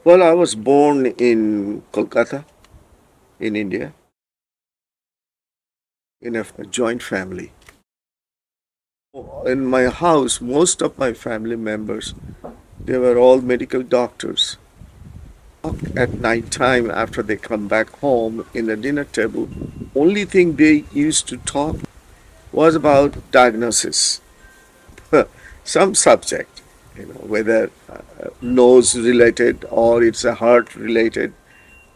Well, I was born in Kolkata, in India, in a joint family. In my house, most of my family members, they were all medical doctors. At night time, after they come back home in the dinner table, only thing they used to talk was about diagnosis, some subject, whether nose related or it's a heart related,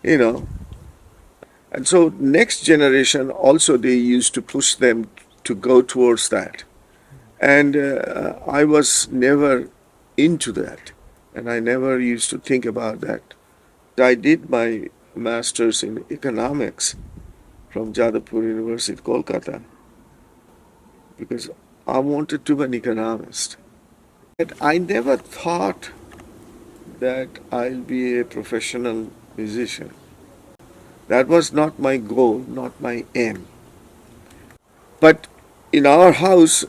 you know. And so next generation also they used to push them to go towards that. And I was never into that. And I never used to think about that. I did my master's in economics from Jadavpur University, Kolkata, because I wanted to be an economist. But I never thought that I'll be a professional musician. That was not my goal, not my aim. But in our house,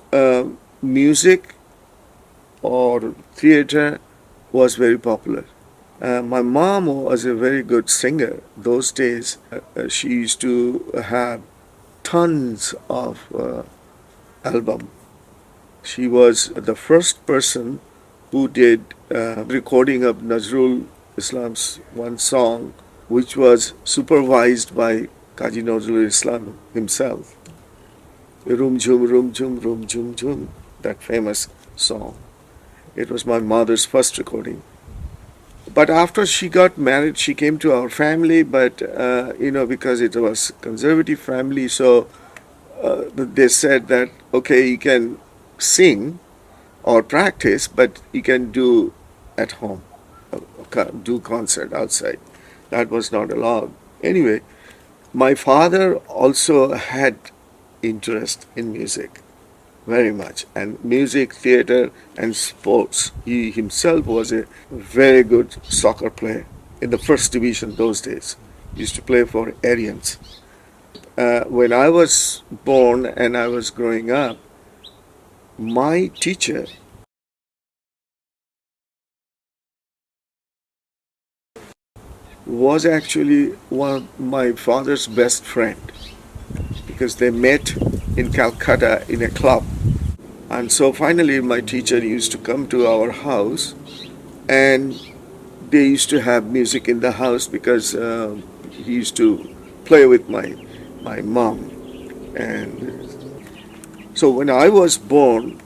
music or theater was very popular. My mom was a very good singer. Those days, she used to have tons of album. She was the first person who did recording of Nazrul Islam's one song, which was supervised by Kaji Nazrul Islam himself. Rum Jum Rum Jum Rum Jum Jum, that famous song. It was my mother's first recording. But after she got married, she came to our family. But because it was conservative family, so they said that okay, you can sing or practice, but you can do at home, do concert outside. That was not allowed. Anyway, my father also had interest in music very much, and music, theater, and sports. He himself was a very good soccer player in the first division those days. He used to play for Arians. When I was born and I was growing up, my teacher was actually one of my father's best friend because they met in Calcutta in a club. And so finally, my teacher used to come to our house, and they used to have music in the house because he used to play with my mom. And so when I was born,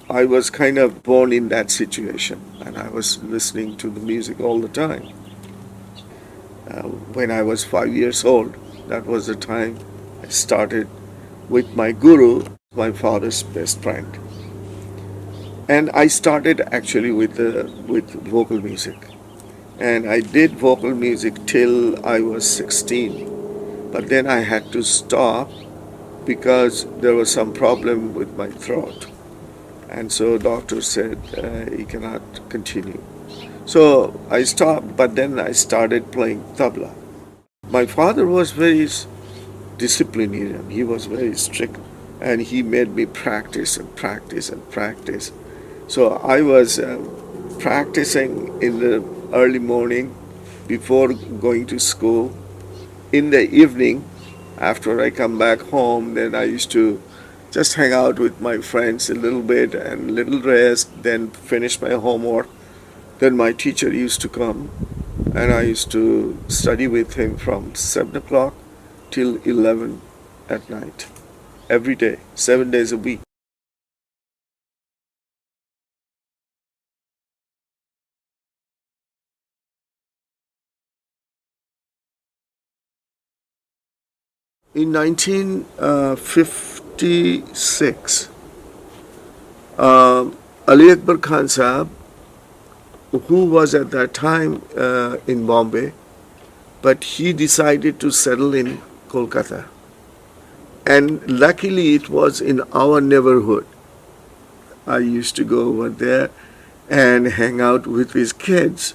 I was kind of born in that situation, and I was listening to the music all the time. When I was 5 years old, that was the time I started with my guru, my father's best friend. And I started actually with vocal music. And I did vocal music till I was 16. But then I had to stop because there was some problem with my throat. And so doctor said he cannot continue. So I stopped, but then I started playing tabla. My father was very disciplinarian. He was very strict, and he made me practice and practice and practice. So I was practicing in the early morning before going to school. In the evening, after I come back home, then I used to just hang out with my friends a little bit and little rest, then finish my homework. Then my teacher used to come, and I used to study with him from 7 o'clock till 11 at night, every day, 7 days a week. In 1956, Ali Akbar Khan Sahab, who was at that time in Bombay, but he decided to settle in Kolkata. And luckily it was in our neighborhood. I used to go over there and hang out with his kids.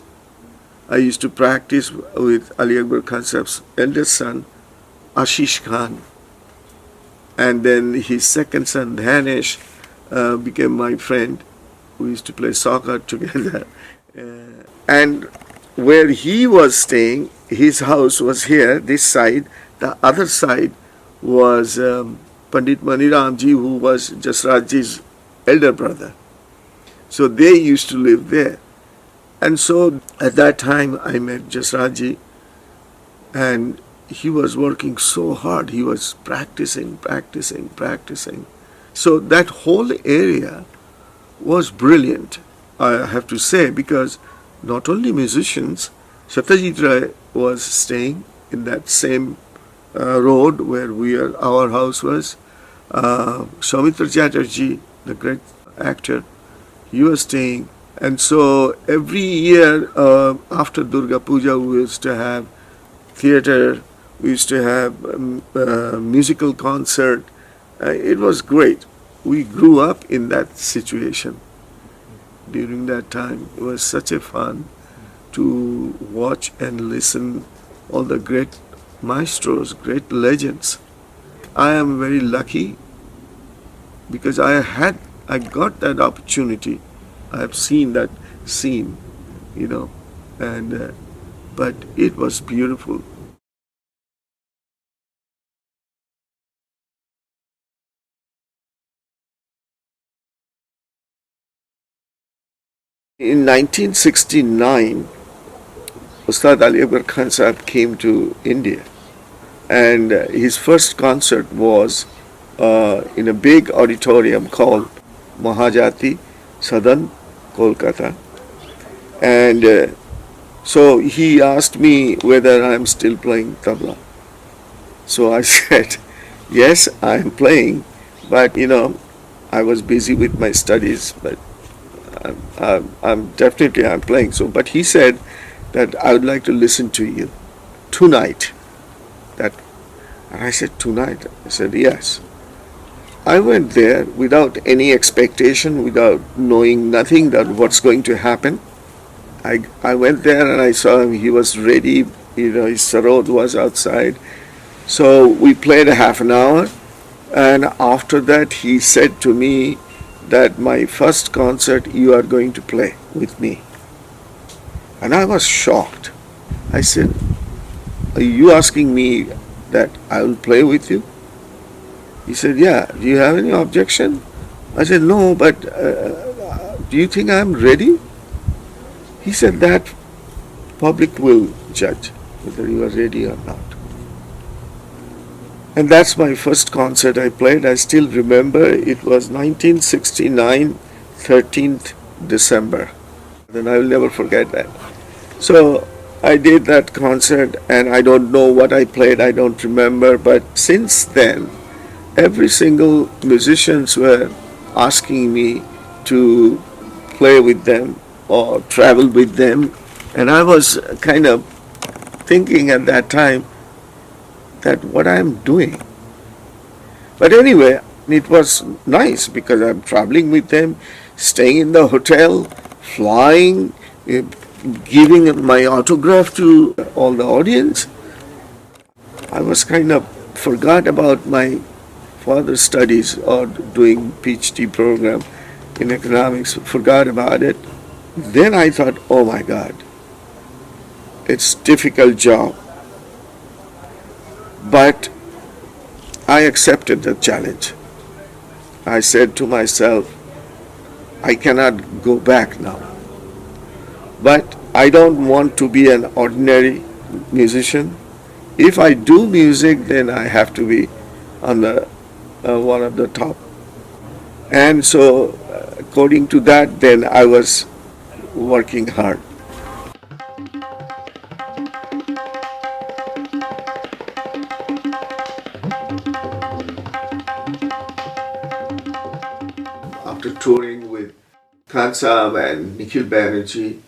I used to practice with Ali Akbar Khan Sahab's eldest son, Ashish Khan. And then his second son, Dhanish, became my friend. We used to play soccer together. And where he was staying, his house was here, this side. The other side was Pandit Maniramji, who was Jasrajji's elder brother. So they used to live there. And so at that time I met Jasrajji, and he was working so hard. He was practicing, practicing, practicing. So that whole area was brilliant, I have to say, because not only musicians, Satyajit Ray was staying in that same road where our house was. Soumitra Chatterjee, the great actor, he was staying. And so every year after Durga Puja, we used to have theater, we used to have musical concert. It was great. We grew up in that situation during that time. It was such a fun to watch and listen all the great maestros, great legends. I am very lucky because I got that opportunity. I have seen that scene, and but it was beautiful. In 1969, Ustad Ali Akbar Khan Sahib came to India, and his first concert was in a big auditorium called Mahajati, Sadan, Kolkata. And so he asked me whether I'm still playing tabla. So I said, yes, I'm playing, but I was busy with my studies, but I'm definitely I'm playing. So, but he said that I would like to listen to you tonight. That, and I said, tonight? I said, yes. I went there without any expectation, without knowing nothing that what's going to happen. I went there and I saw him. He was ready. His sarod was outside. So we played a half an hour, and after that he said to me that my first concert you are going to play with me. And I was shocked. I said, are you asking me that I will play with you? He said, yeah. Do you have any objection? I said, no, but do you think I'm ready? He said that public will judge whether you are ready or not. And that's my first concert I played. I still remember it was 1969, 13th December. And I will never forget that. So I did that concert, and I don't know what I played, I don't remember, but since then, every single musicians were asking me to play with them or travel with them, and I was kind of thinking at that time that what I'm doing. But anyway, it was nice because I'm traveling with them, staying in the hotel, flying, giving my autograph to all the audience. I was kind of forgot about my further studies or doing PhD program in economics, forgot about it. Then I thought, oh my God, it's difficult job. But I accepted the challenge. I said to myself, I cannot go back now. But I don't want to be an ordinary musician. If I do music, then I have to be on the one of the top. And so, according to that, then I was working hard. After touring with Khan Sahib and Nikhil Banerjee,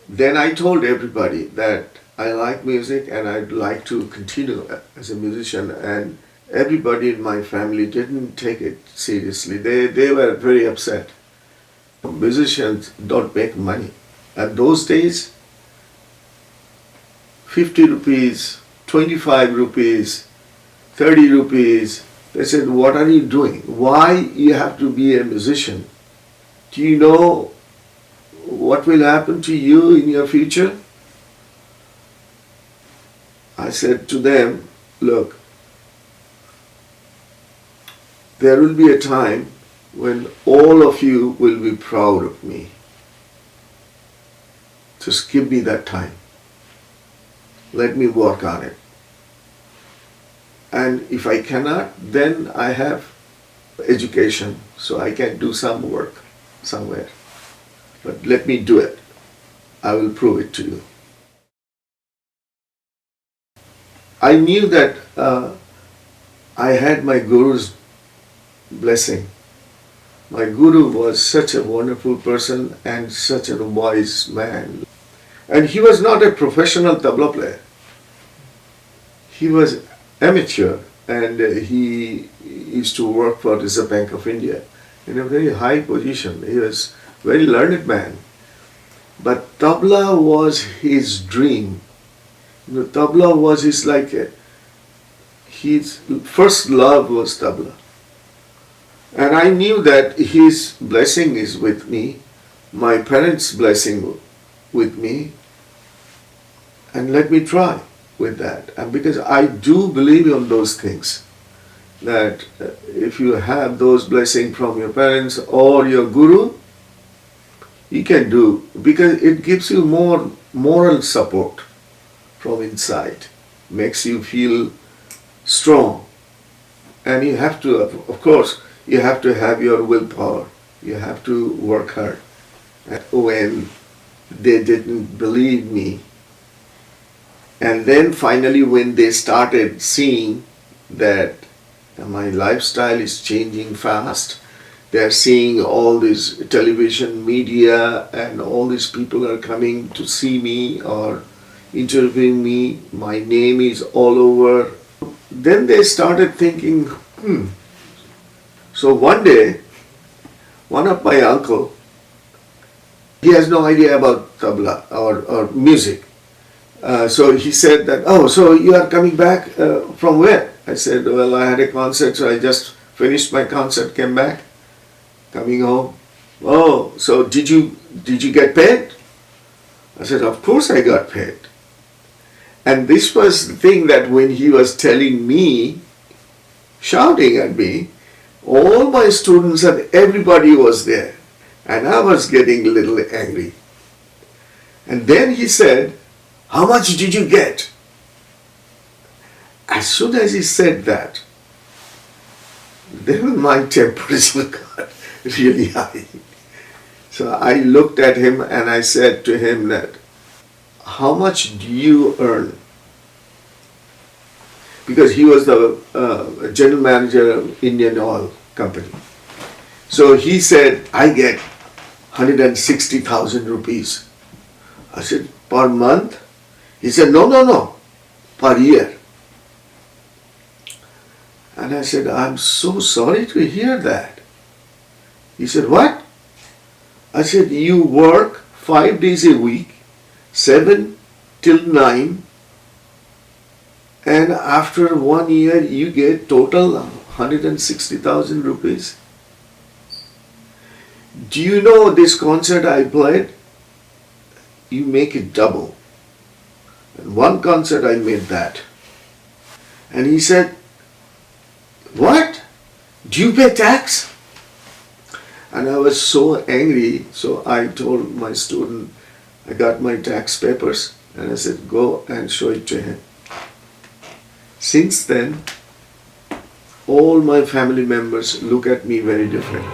then I told everybody that I like music and I'd like to continue as a musician, and everybody in my family didn't take it seriously. They were very upset. Musicians don't make money. At those days, 50 rupees, 25 rupees, 30 rupees. They said, what are you doing? Why you have to be a musician? Do you know what will happen to you in your future? said to them, look, there will be a time when all of you will be proud of me. Just give me that time. Let me work on it. And if I cannot, then I have education, so I can do some work somewhere. But let me do it. I will prove it to you. I knew that I had my Guru's blessing. My Guru was such a wonderful person and such a wise man. And he was not a professional tabla player. He was amateur, and he used to work for the Reserve Bank of India in a very high position. He was a very learned man. But tabla was his dream. Tabla was his first love was tabla. And I knew that his blessing is with me, my parents' blessing with me, and let me try with that. And because I do believe in those things, that if you have those blessings from your parents or your Guru, you can do, because it gives you more moral support from inside, makes you feel strong. And you have to, of course, you have to have your willpower. You have to work hard. When they didn't believe me, and then finally when they started seeing that my lifestyle is changing fast, they're seeing all this television media and all these people are coming to see me or interviewing me, my name is all over. Then they started thinking, So one day, one of my uncle, he has no idea about tabla or music. So he said that, oh, so you are coming back from where? I said, well, I had a concert, so I just finished my concert, came back, coming home. Oh, so did you get paid? I said, of course I got paid. And this was the thing, that when he was telling me, shouting at me, all my students and everybody was there. And I was getting a little angry. And then he said, how much did you get? As soon as he said that, then my temperature got really high. So I looked at him and I said to him that, how much do you earn? Because he was the general manager of Indian Oil Company. So he said, I get 160,000 rupees. I said, per month? He said, no, per year. And I said, I'm so sorry to hear that. He said, what? I said, you work 5 days a week, 7 till 9, and after 1 year you get total 160,000 rupees. Do you know this concert I played? You make it double. And one concert I made that. And he said, what? Do you pay tax? And I was so angry, so I told my student, I got my tax papers, and I said, go and show it to him. Since then, all my family members look at me very different.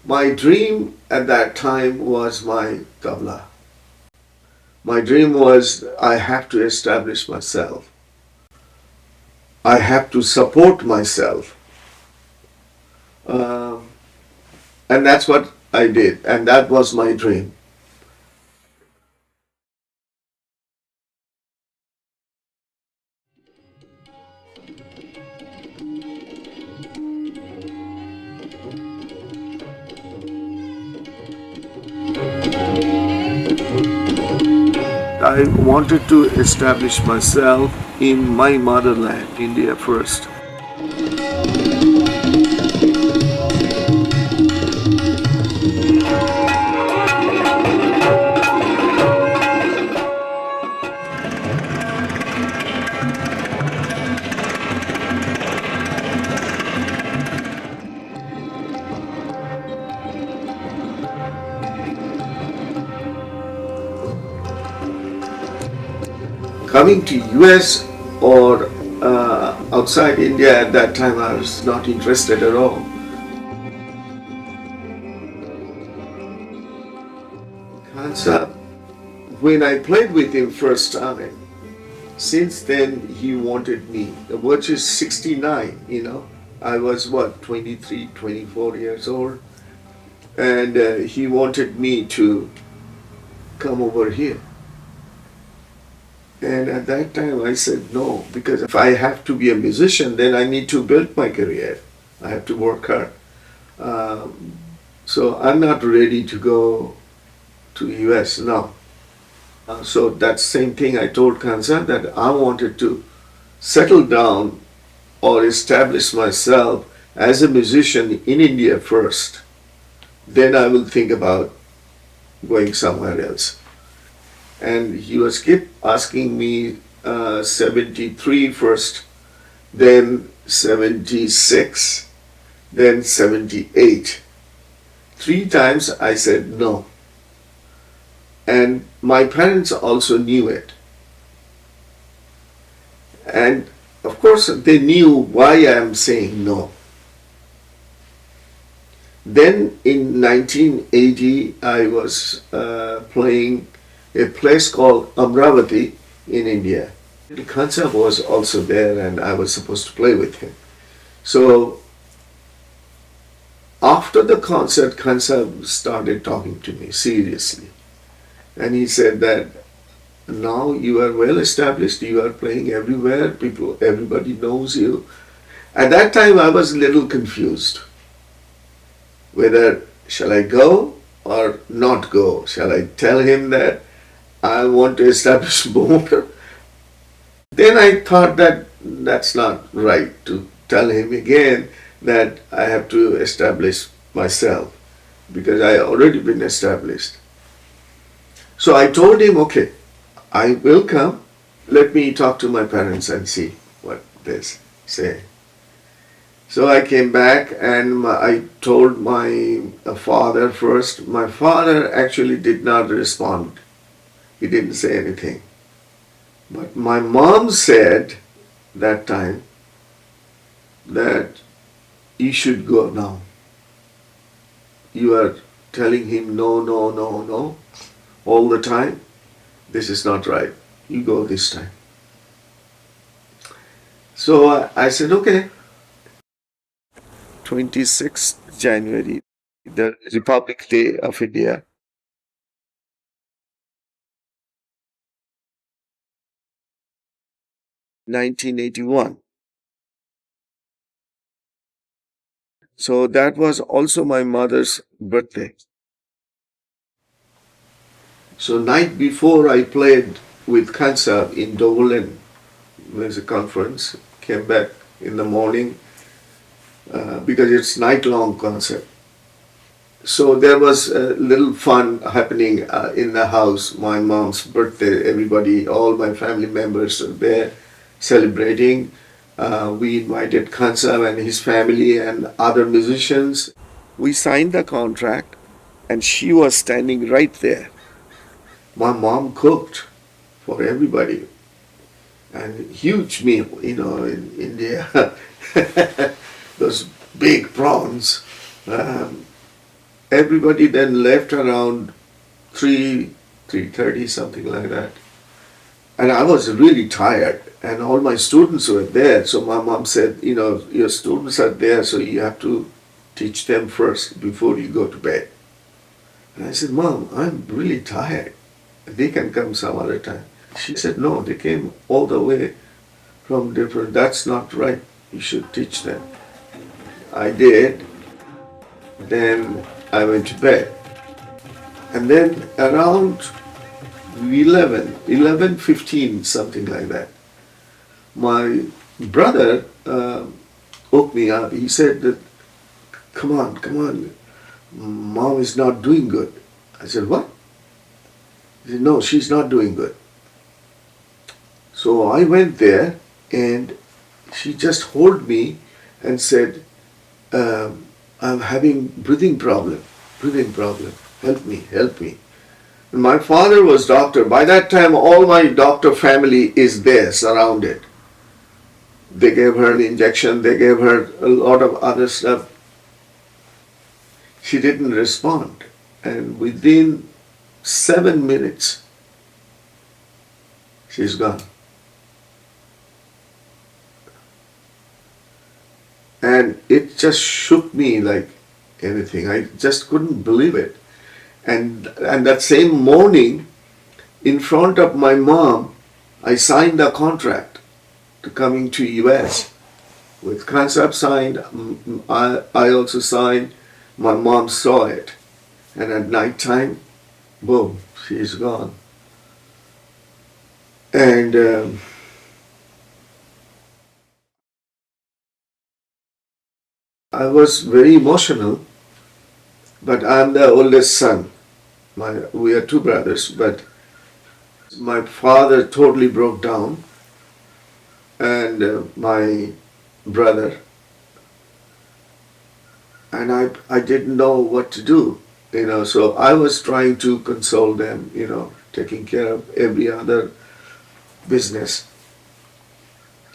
My dream at that time was my tabla. My dream was I have to establish myself. I have to support myself. Um, and that's what I did. And that was my dream. I wanted to establish myself in my motherland, India first. Coming to US or outside India at that time, I was not interested at all. Kansa, when I played with him first time, since then he wanted me, which is 69, you know. I was what, 23, 24 years old, and he wanted me to come over here. And at that time I said no, because if I have to be a musician, then I need to build my career. I have to work hard. Um, so I'm not ready to go to US now. So that same thing I told Kansa, that I wanted to settle down or establish myself as a musician in India first. Then I will think about going somewhere else. And he was keep asking me 73 first, then 76, then 78. Three times I said no. And my parents also knew it. And of course, they knew why I am saying no. Then in 1980, I was playing a place called Amravati in India. Kansa was also there, and I was supposed to play with him. So after the concert, Kansa started talking to me seriously. And he said that now you are well established, you are playing everywhere, everybody knows you. At that time I was a little confused whether shall I go or not go. Shall I tell him that I want to establish more? Then I thought that that's not right to tell him again that I have to establish myself, because I already been established. So I told him, okay, I will come. Let me talk to my parents and see what they say. So I came back and I told my father first. My father actually did not respond. He didn't say anything. But my mom said that time that you should go now. You are telling him no, no, no, no all the time. This is not right. You go this time. So I said, okay. 26th January, the Republic Day of India, 1981. So that was also my mother's birthday. So night before I played with Kansa in Dublin, there's a conference, came back in the morning because it's night-long concert. So there was a little fun happening in the house. My mom's birthday, everybody, all my family members were there celebrating. We invited Kansa and his family and other musicians. We signed the contract, and she was standing right there. My mom cooked for everybody, and huge meal, in India, those big prawns. Um, Everybody then left around 3, 3:30, something like that. And I was really tired, and all my students were there. So my mom said, your students are there, so you have to teach them first before you go to bed. And I said, Mom, I'm really tired. They can come some other time. She said, no, they came all the way from different, that's not right. You should teach them. I did. Then I went to bed. And then around 11:15, something like that, my brother woke me up. He said that, come on, Mom is not doing good. I said, what? He said, no, she's not doing good. So I went there and she just hold me and said, I'm having breathing problem. Help me, help me. And my father was doctor. By that time, all my doctor family is there, surrounded. They gave her the injection. They gave her a lot of other stuff. She didn't respond. And within 7 minutes, she's gone. And it just shook me like anything. I just couldn't believe it. And that same morning, in front of my mom, I signed a contract to coming to US. With Khansab signed, I also signed. My mom saw it. And at night time, boom, she's gone. And I was very emotional, but I'm the oldest son. We are two brothers, but my father totally broke down, and my brother, and I didn't know what to do, so I was trying to console them, taking care of every other business.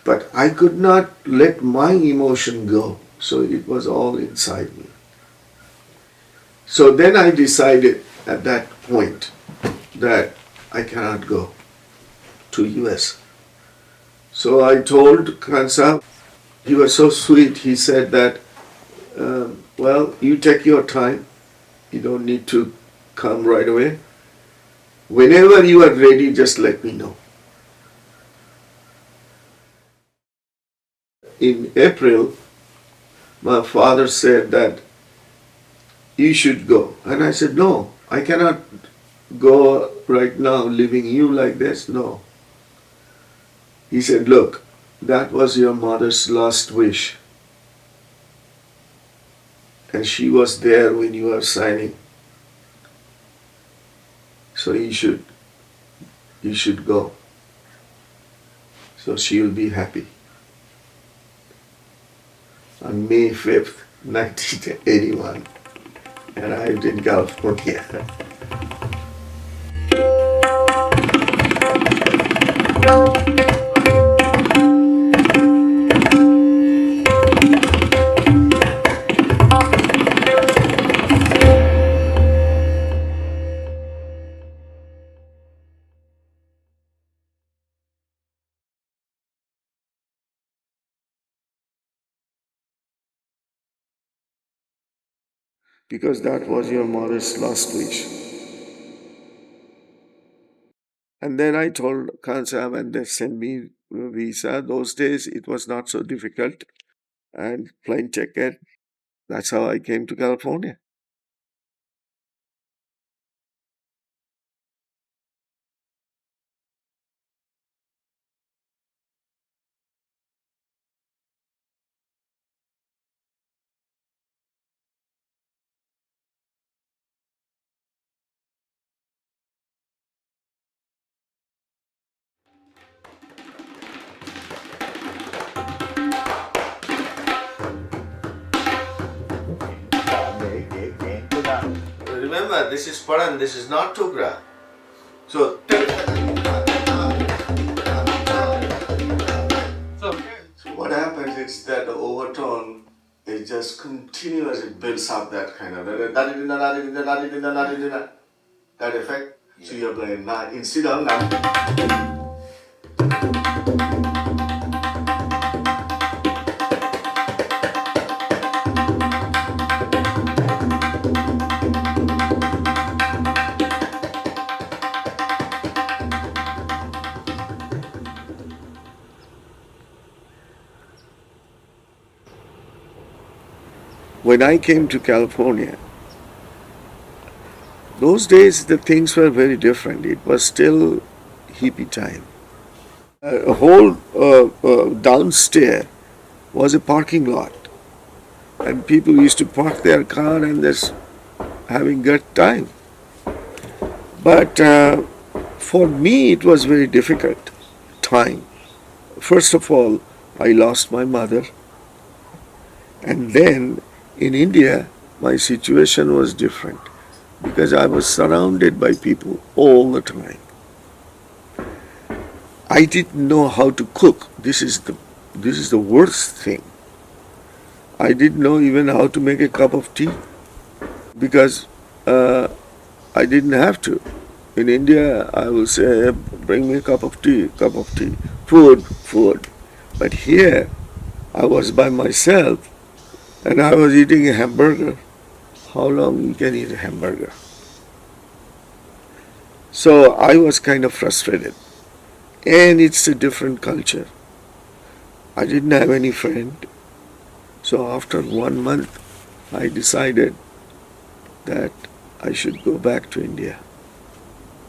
But I could not let my emotion go, so it was all inside me. So then I decided at that point that I cannot go to US. So I told Kansa, he was so sweet, he said that, well, you take your time, you don't need to come right away. Whenever you are ready, just let me know. In April, my father said that you should go. And I said, no, I cannot go right now leaving you like this. No. He said, look, that was your mother's last wish. And she was there when you were signing. So you should go. So she will be happy. On May 5th, 1981, arrived in California. Because that was your mother's last wish. And then I told Khansab, and they sent me a visa. Those days it was not so difficult, and plane ticket. That's how I came to California. Remember, this is Paran, this is not Tugra. So, so what happens is that the overtone It just continues, it builds up that kind of that effect to your brain. Now, instead of when I came to California, those days the things were very different. It was still hippie time. A whole downstairs was a parking lot, and people used to park their car and just having good time. But for me, it was very difficult time. First of all, I lost my mother, and then in India, my situation was different because I was surrounded by people all the time. I didn't know how to cook. This is the worst thing. I didn't know even how to make a cup of tea because I didn't have to. In India, I will say, bring me a cup of tea, food, food. But here, I was by myself and I was eating a hamburger. How long you can eat a hamburger? So I was kind of frustrated. And it's a different culture. I didn't have any friend. So after 1 month, I decided that I should go back to India.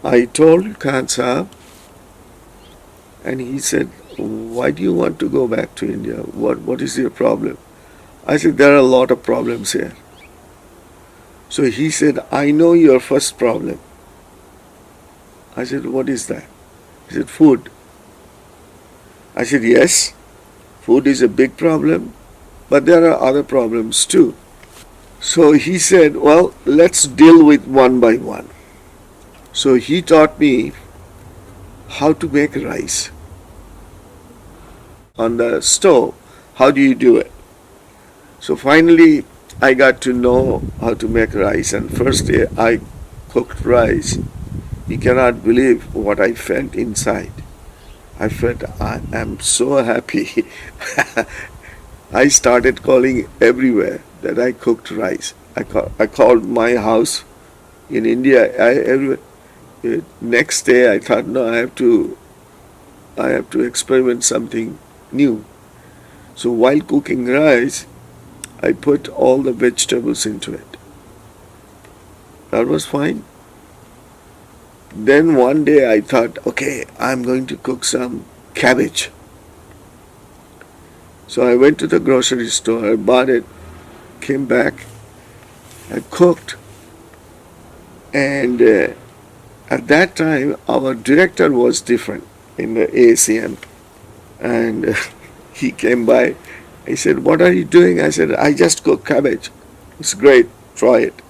I told Khan Saab, and he said, why do you want to go back to India? What is your problem? I said, there are a lot of problems here. So he said, I know your first problem. I said, what is that? He said, food. I said, yes, food is a big problem, but there are other problems too. So he said, well, let's deal with one by one. So he taught me how to make rice on the stove. How do you do it? So finally, I got to know how to make rice. And first day I cooked rice. You cannot believe what I felt inside. I felt I am so happy. I started calling everywhere that I cooked rice. I called my house in India. Next day I thought, no, I have to experiment something new. So while cooking rice, I put all the vegetables into it. That was fine. Then one day I thought, okay, I'm going to cook some cabbage. So I went to the grocery store, I bought it, came back, I cooked, and at that time our director was different in the ASEAN, and he came by. He said, what are you doing? I said, I just cooked cabbage. It's great, try it.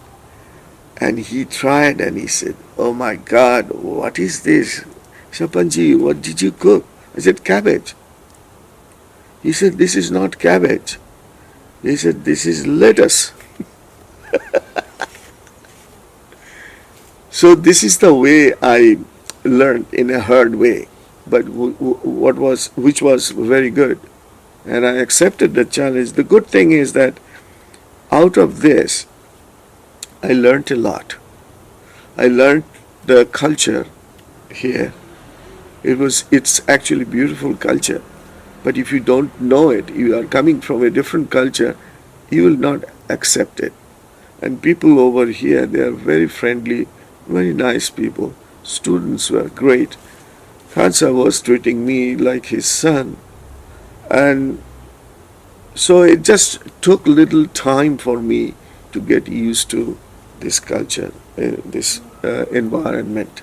And he tried and he said, oh my God, what is this? Swapanji, what did you cook? I said, cabbage. He said, this is not cabbage. He said, this is lettuce. So this is the way I learned in a hard way, but which was very good. And I accepted the challenge. The good thing is that out of this, I learned a lot. I learned the culture here. It's actually beautiful culture. But if you don't know it, you are coming from a different culture, you will not accept it. And people over here, they are very friendly, very nice people. Students were great. Khansa was treating me like his son. And so it just took little time for me to get used to this culture, this environment.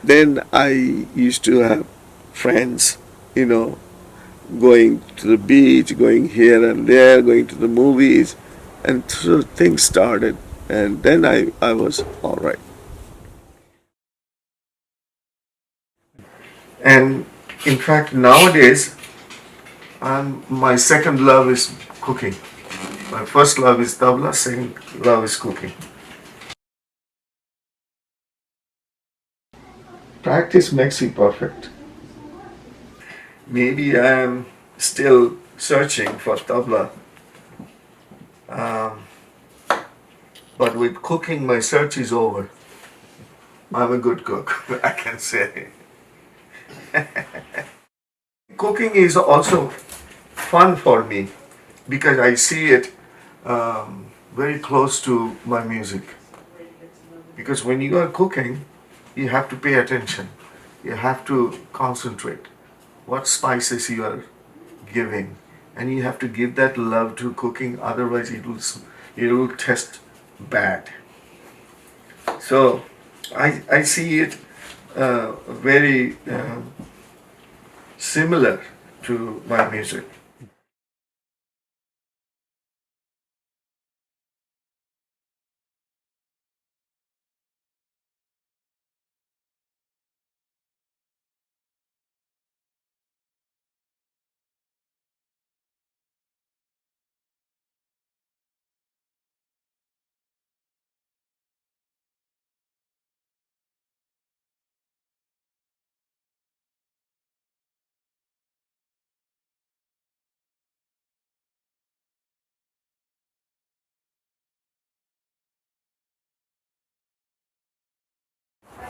Then I used to have friends, going to the beach, going here and there, going to the movies, and so things started. And then I was all right. And in fact, nowadays, my second love is cooking. My first love is tabla, second love is cooking. Practice makes you perfect. Maybe I am still searching for tabla, um, but with cooking, my search is over. I'm a good cook, I can say. Cooking is also fun for me because I see it very close to my music. Because when you are cooking, you have to pay attention. You have to concentrate what spices you are giving, and you have to give that love to cooking. Otherwise, it will taste bad. So, I see it very similar to my music.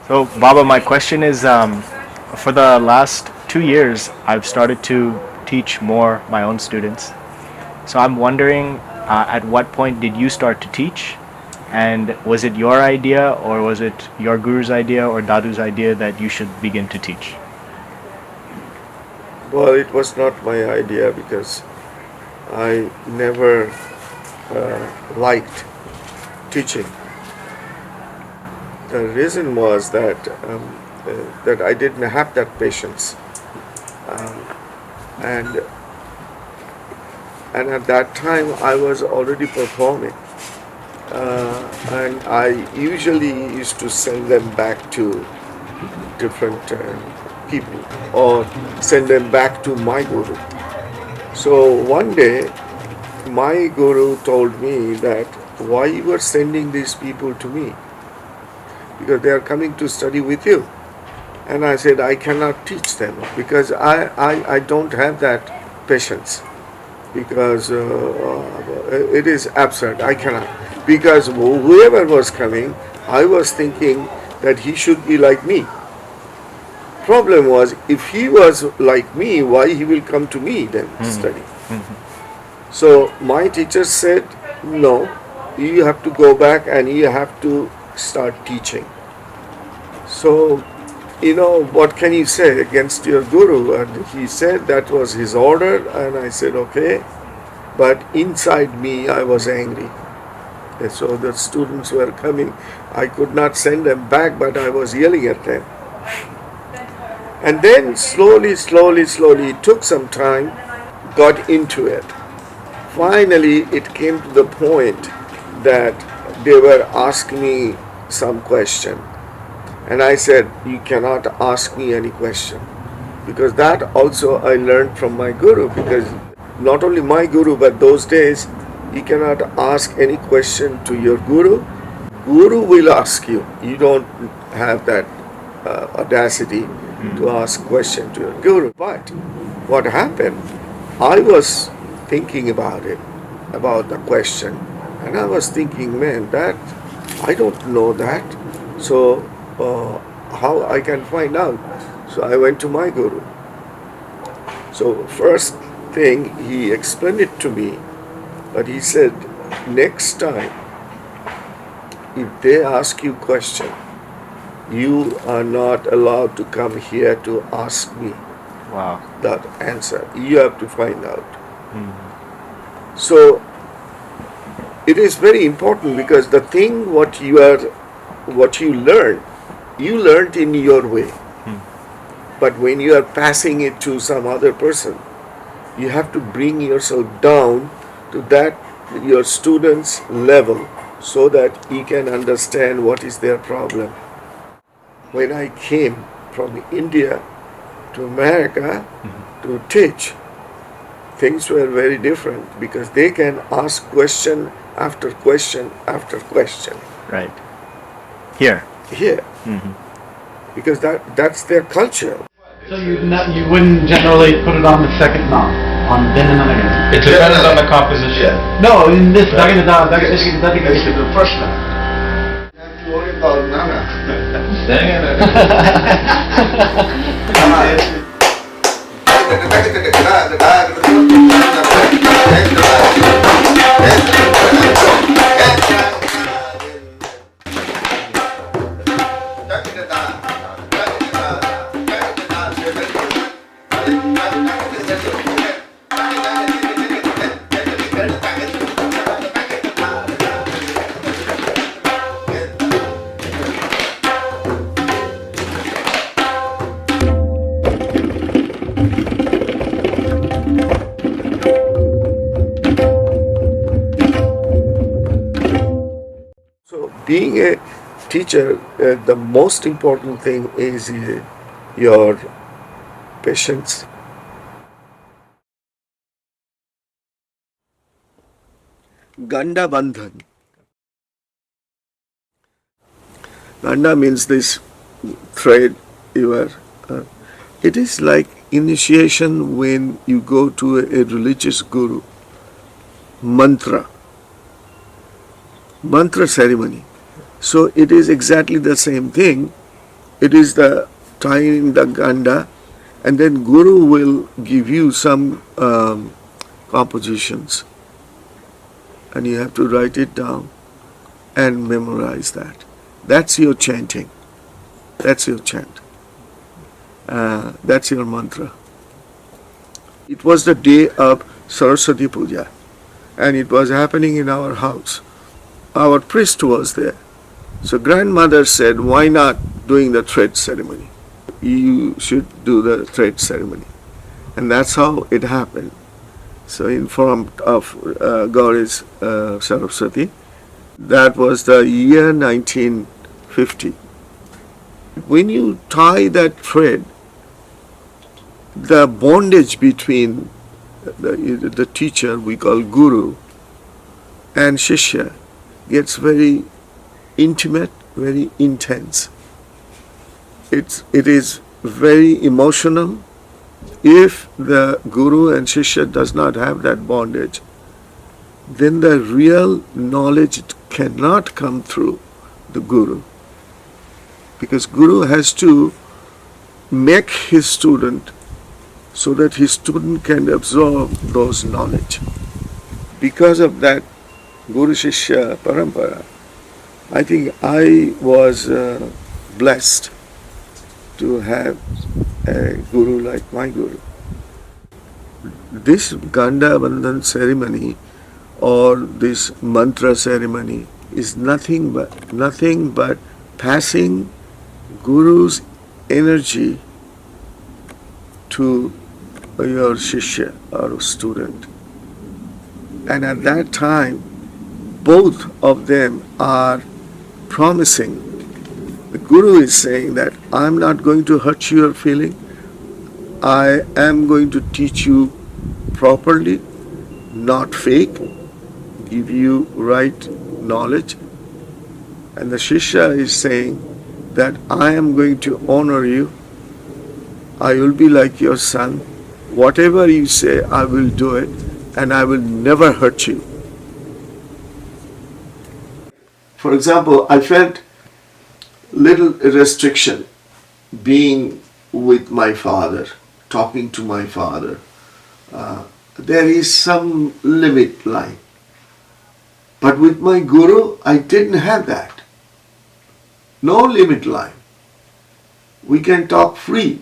So, Baba, my question is for the last 2 years, I've started to teach more my own students. So, I'm wondering at what point did you start to teach? And was it your idea, or was it your guru's idea, or Dadu's idea that you should begin to teach? Well, it was not my idea because I never liked teaching. The reason was that I didn't have that patience, um, and and at that time I was already performing, and I usually used to send them back to different people or send them back to my guru. So one day my guru told me that why you are sending these people to me, because they are coming to study with you. And I said, I cannot teach them because I don't have that patience, because it is absurd. I cannot. Because whoever was coming, I was thinking that he should be like me. Problem was, if he was like me, why he will come to me then study? So my teacher said, no, you have to go back and you have to start teaching. So, what can you say against your guru? And he said that was his order, and I said, okay. But inside me, I was angry. And so the students were coming. I could not send them back, but I was yelling at them. And then slowly, it took some time, got into it. Finally, it came to the point that they were asking me some question. And I said, you cannot ask me any question. Because that also I learned from my guru. Because not only my guru, but those days, you cannot ask any question to your guru. Guru will ask you. You don't have that audacity to ask question to your guru. But what happened? I was thinking about it, about the question. And I was thinking, man, that I don't know that. So how I can find out? So I went to my guru. So first thing, he explained it to me, but he said, next time, if they ask you question, you are not allowed to come here to ask me Wow. that answer. You have to find out. So it is very important because the thing what you learn, you learned in your way. But when you are passing it to some other person, you have to bring yourself down to that your student's level so that he can understand what is their problem. When I came from India to America to teach, things were very different because they can ask question after question after question. Right. Here. Here, because that's their culture. So you wouldn't generally put it on the second knob, on then and then again. It depends on the composition. No, in this the first knob. So being a teacher, the most important thing is your patience. Ganda Bandhan. Ganda means this thread you are. It is like initiation when you go to a religious guru. Mantra ceremony. So it is exactly the same thing. It is the tying the ganda, and then guru will give you some compositions, and you have to write it down and memorize that. That's your chanting. That's your chant. That's your mantra. It was the day of Saraswati Puja, and it was happening in our house. Our priest was there. So grandmother said, why not doing the thread ceremony? You should do the thread ceremony. And that's how it happened. So in form of Goddess Saraswati, that was the year 1950. When you tie that thread, the bondage between the teacher, we call guru, and shishya gets very intimate, very intense. It is very emotional. If the guru and shishya does not have that bondage, then the real knowledge cannot come through the guru. Because guru has to make his student so that his student can absorb those knowledge. Because of that Guru Shishya Parampara, I think I was blessed to have a guru like my guru. This Ganda Bandhan ceremony or this mantra ceremony is nothing but passing Guru's energy to your shishya or student. And at that time, both of them are promising. The Guru is saying that I'm not going to hurt your feeling. I am going to teach you properly, not fake, give you right knowledge. And the Shishya is saying that I am going to honor you. I will be like your son. Whatever you say, I will do it, and I will never hurt you. For example, I felt little restriction being with my father, talking to my father. There is some limit line. But with my guru, I didn't have that. No limit line. We can talk free.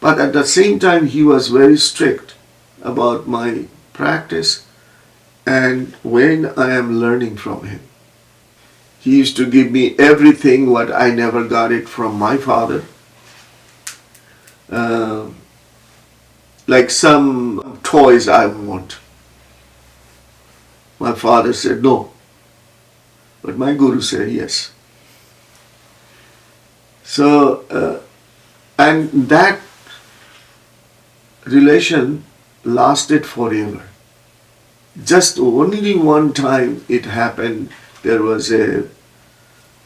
But at the same time, he was very strict about my practice and when I am learning from him. He used to give me everything what I never got it from my father. Like some toys I want. My father said no. But my guru said yes. So, and that relation lasted forever. Just only one time it happened. There was a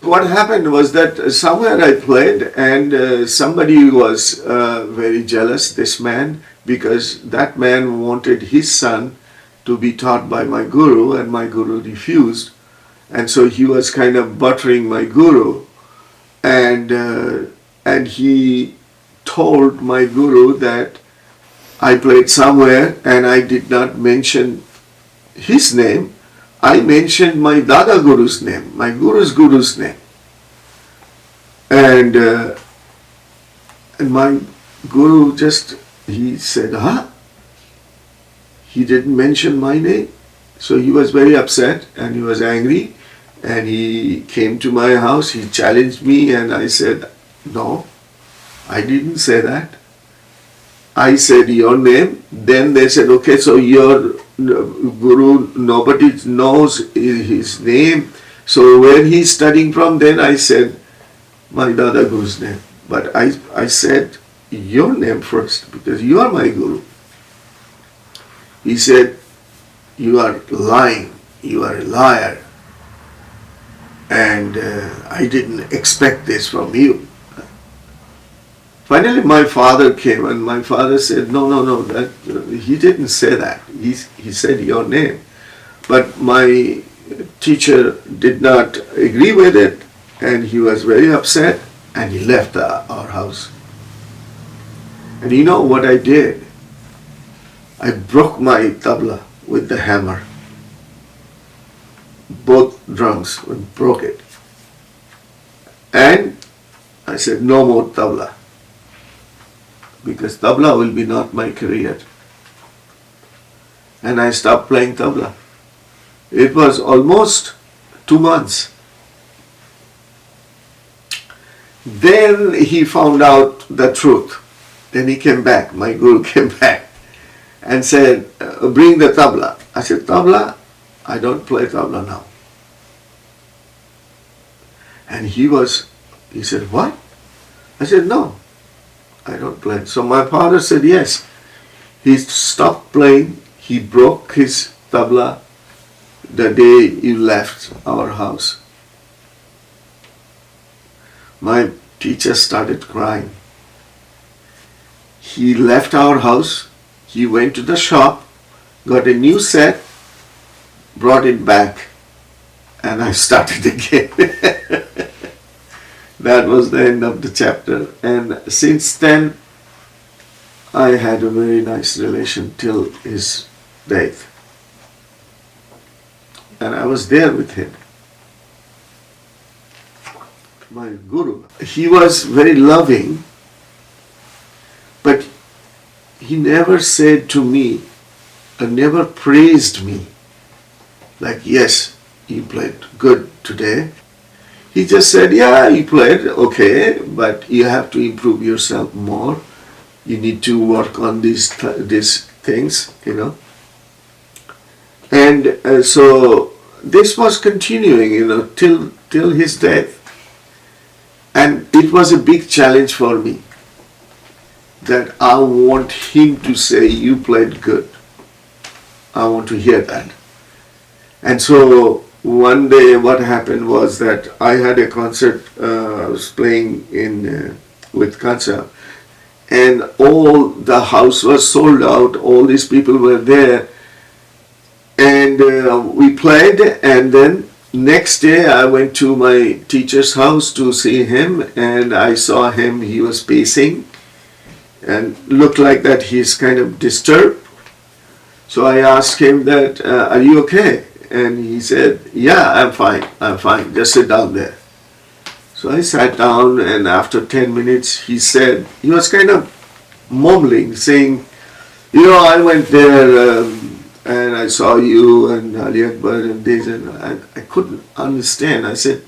What happened was that somewhere I played and somebody was very jealous, this man, because that man wanted his son to be taught by my guru and my guru refused. And so he was kind of buttering my guru, and he told my guru that I played somewhere and I did not mention his name. I mentioned my Dada Guru's name, my Guru's name. And my Guru he said, huh? He didn't mention my name. So he was very upset and he was angry. And he came to my house, he challenged me, and I said, no, I didn't say that. I said your name. Then they said, okay, so your Guru, nobody knows his name. So where he's studying from, then I said my Dada Guru's name. But I said your name first because you are my Guru. He said, you are lying, you are a liar. And I didn't expect this from you. Finally, my father came and my father said, no, that he didn't say that. He said your name. But my teacher did not agree with it and he was very upset and he left our house. And you know what I did? I broke my tabla with the hammer. Both drums, broke it. And I said, no more tabla. Because tabla will be not my career. And I stopped playing tabla. It was almost 2 months. Then he found out the truth. Then he came back, my guru came back and said, bring the tabla. I said, tabla? I don't play tabla now. And he said, what? I said, no, I don't play. So my father said, yes. He stopped playing. He broke his tabla the day he left our house. My teacher started crying. He left our house. He went to the shop, got a new set, brought it back, and I started again. That was the end of the chapter. And since then, I had a very nice relation till his death. And I was there with him. My guru. He was very loving, but he never said to me, never praised me, like, yes, you played good today. He just said, yeah, you played okay, but you have to improve yourself more. You need to work on these things, And so this was continuing, till his death. And it was a big challenge for me that I want him to say, you played good. I want to hear that. And so one day what happened was that I had a concert, I was playing with Kansa, and all the house was sold out, all these people were there, and we played, and then next day I went to my teacher's house to see him, and I saw him, he was pacing, and looked like that he's kind of disturbed. So I asked him that, are you okay? And he said, yeah, I'm fine, just sit down there. So I sat down, and after 10 minutes he was kind of mumbling, saying, I went there and I saw you and Ali Akbar and this, and I couldn't understand. I said,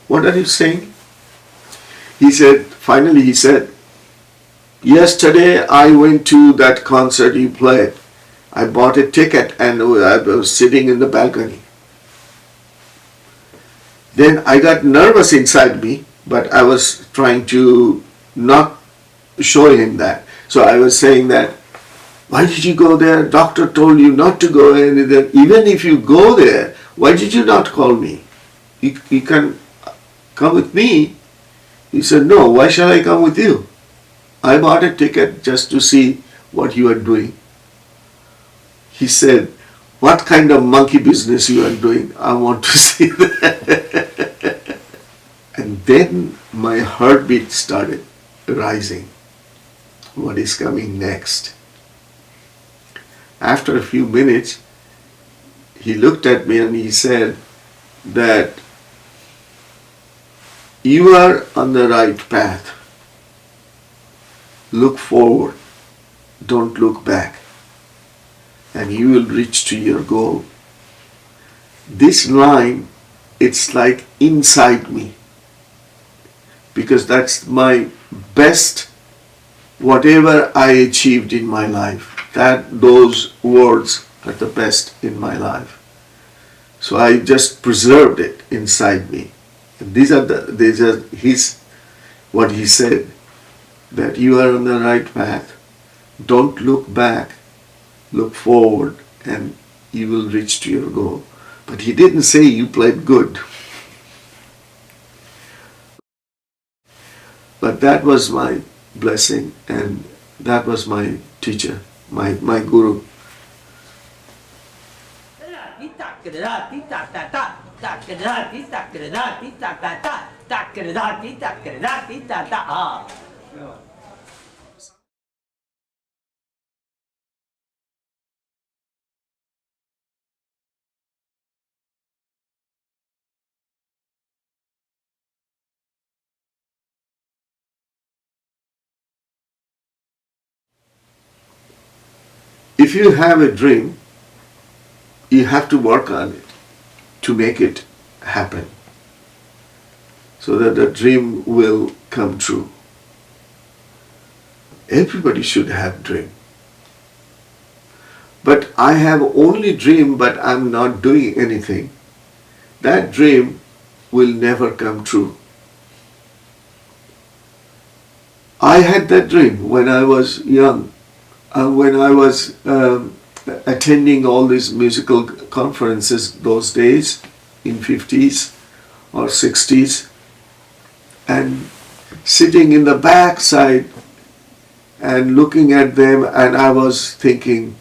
what are you saying? Finally he said, yesterday I went to that concert you played. I bought a ticket and I was sitting in the balcony. Then I got nervous inside me, but I was trying to not show him that. So I was saying that Why did you go there? Doctor told you not to go there. Even if you go there, why did you not call me? You can come with me. He said, no, why shall I come with you? I bought a ticket just to see what you are doing. He said, what kind of monkey business you are doing? I want to see that. And then my heartbeat started rising. What is coming next? After a few minutes, he looked at me and he said that you are on the right path. Look forward. Don't look back. And you will reach to your goal. This line, it's like inside me. Because that's my best, whatever I achieved in my life. Those words are the best in my life. So I just preserved it inside me. And these are what he said, that you are on the right path. Don't look back, look forward, and you will reach to your goal. But he didn't say you played good. But that was my blessing, and that was my teacher, my guru. If you have a dream, you have to work on it to make it happen so that the dream will come true. Everybody should have dream. But I have only dream but I'm not doing anything. That dream will never come true. I had that dream when I was young. When I was attending all these musical conferences those days in 50s or 60s, and sitting in the back side and looking at them, and I was thinking,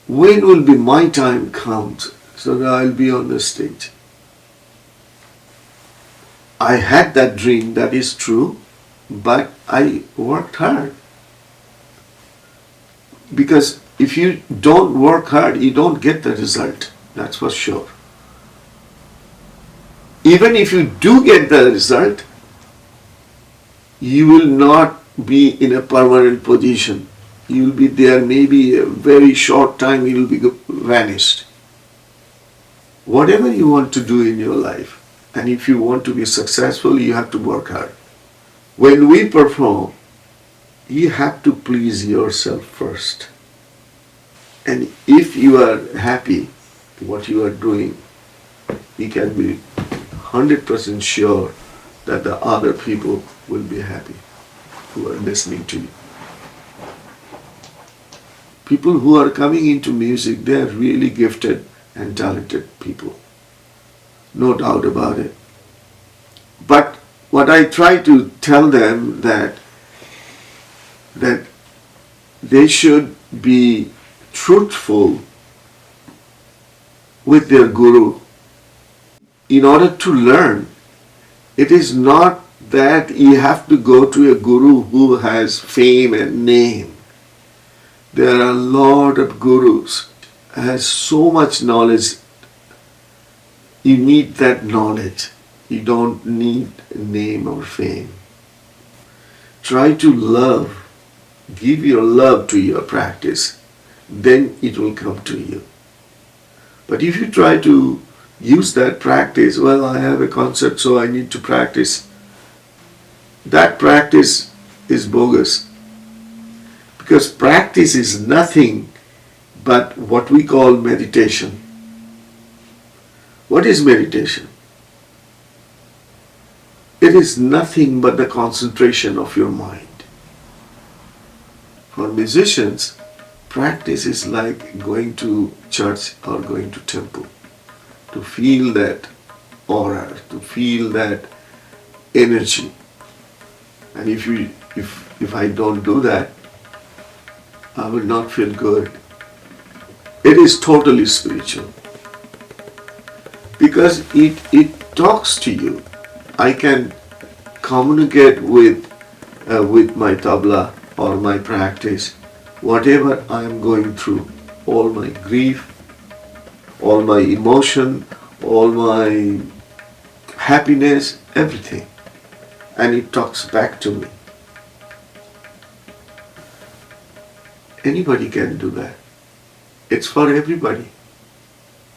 when will be my time comes so that I'll be on the stage? I had that dream, that is true, but I worked hard. Because if you don't work hard, you don't get the result. That's for sure. Even if you do get the result, you will not be in a permanent position. You will be there maybe a very short time, you will be vanished. Whatever you want to do in your life, and if you want to be successful, you have to work hard. When we perform, you have to please yourself first. And if you are happy what you are doing, you can be 100% sure that the other people will be happy who are listening to you. People who are coming into music, they are really gifted and talented people. No doubt about it. But what I try to tell them that they should be truthful with their guru. In order to learn, it is not that you have to go to a guru who has fame and name. There are a lot of gurus who has so much knowledge. You need that knowledge. You don't need name or fame. Try to love. Give your love to your practice. Then it will come to you. But if you try to use that practice, well, I have a concert, so I need to practice. That practice is bogus. Because practice is nothing but what we call meditation. What is meditation? It is nothing but the concentration of your mind. For musicians, Practice is like going to church or going to temple, to feel that aura, to feel that energy. And if I don't do that, I will not feel good. It is totally spiritual because it talks to you. I can communicate with my tabla or my practice, whatever I am going through, all my grief, all my emotion, all my happiness, everything. And it talks back to me. Anybody can do that. It's for everybody.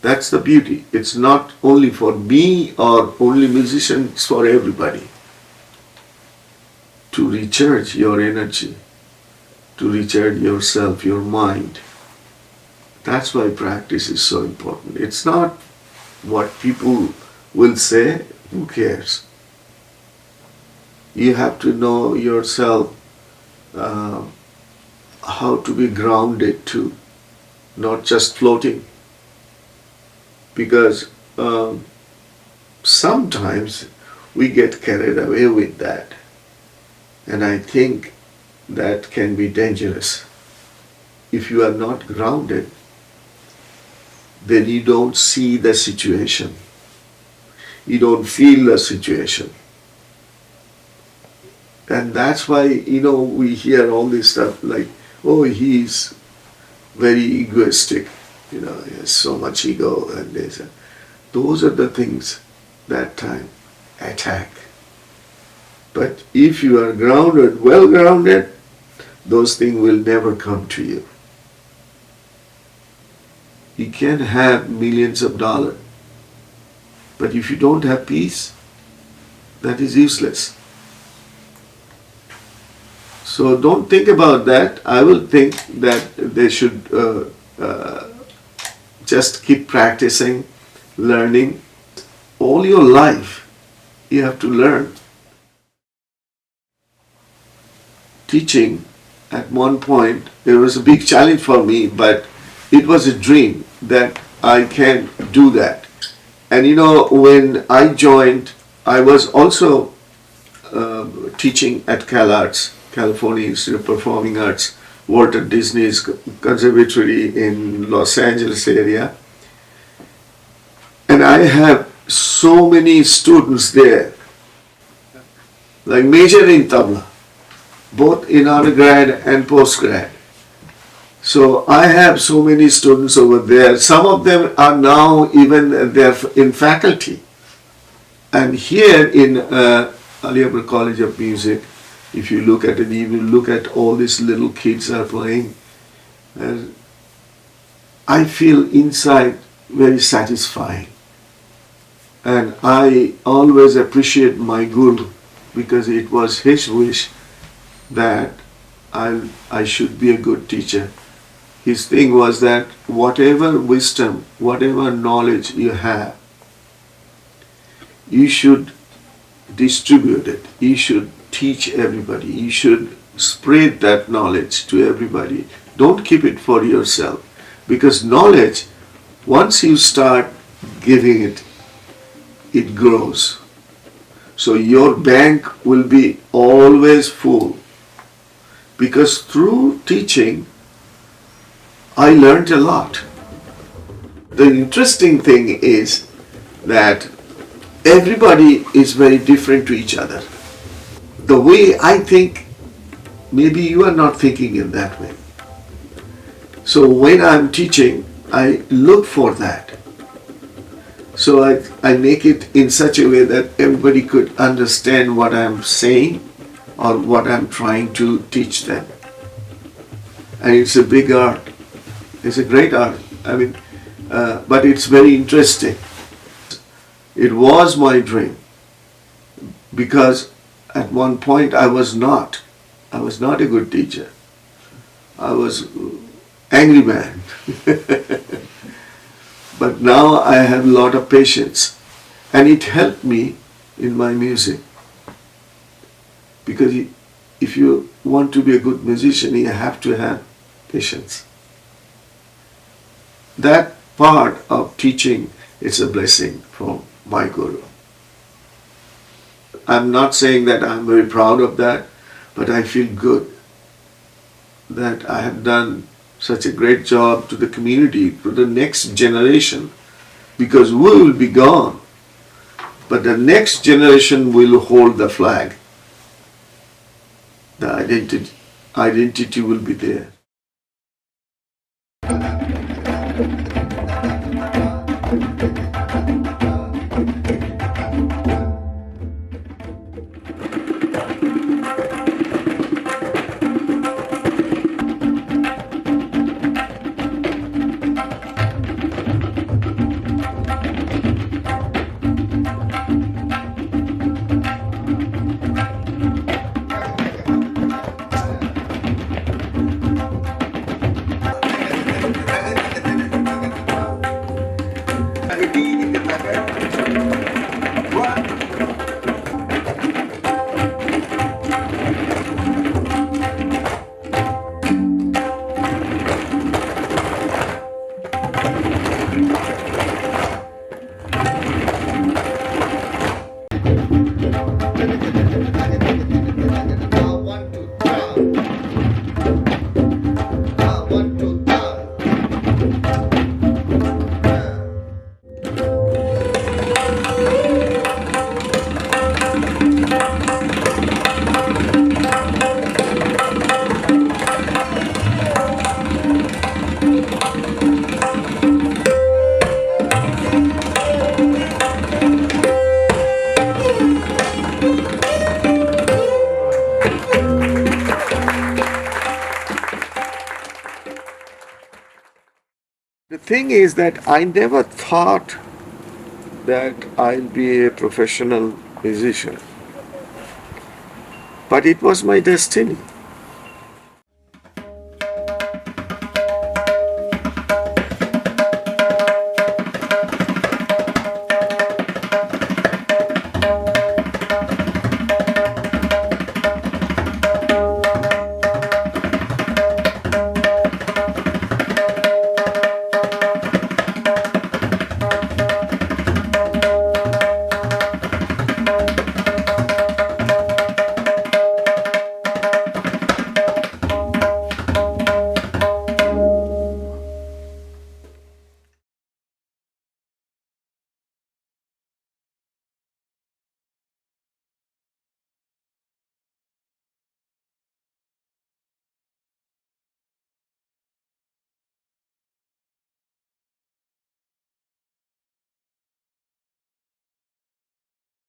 That's the beauty. It's not only for me or only musicians, it's for everybody. To recharge your energy, to recharge yourself, your mind. That's why practice is so important. It's not what people will say, who cares? You have to know yourself how to be grounded too, not just floating. Because sometimes we get carried away with that. And I think that can be dangerous. If you are not grounded, then you don't see the situation. You don't feel the situation. And that's why, we hear all this stuff like, oh, he's very egoistic, he has so much ego and this. Those are the things that time attack. But if you are grounded, well grounded, those things will never come to you. You can have millions of dollars, but if you don't have peace, that is useless. So don't think about that. I will think that they should just keep practicing, learning. All your life you have to learn. Teaching, at one point, there was a big challenge for me, but it was a dream that I can do that. And when I joined, I was also teaching at CalArts, California Institute of Performing Arts, Walt Disney's Conservatory in Los Angeles area. And I have so many students there, like major in tabla, both in undergrad and postgrad. So I have so many students over there. Some of them are now even they're in faculty. And here in Aliabra College of Music, if you look at it, you will look at all these little kids are playing. And I feel inside very satisfying. And I always appreciate my guru because it was his wish that I should be a good teacher. His thing was that whatever wisdom, whatever knowledge you have, you should distribute it. You should teach everybody. You should spread that knowledge to everybody. Don't keep it for yourself. Because knowledge, once you start giving it, it grows. So your bank will be always full. Because through teaching, I learned a lot. The interesting thing is that everybody is very different to each other. The way I think, maybe you are not thinking in that way. So when I'm teaching, I look for that. So I make it in such a way that everybody could understand what I'm saying or what I'm trying to teach them. And it's a big art. It's a great art. But it's very interesting. It was my dream because at one point I was not a good teacher. I was angry man. But now I have a lot of patience and it helped me in my music. Because if you want to be a good musician, you have to have patience. That part of teaching is a blessing from my Guru. I'm not saying that I'm very proud of that, but I feel good that I have done such a great job to the community, to the next generation, because we will be gone, but the next generation will hold the flag. The identity will be there. The thing is that I never thought that I'll be a professional musician, but it was my destiny.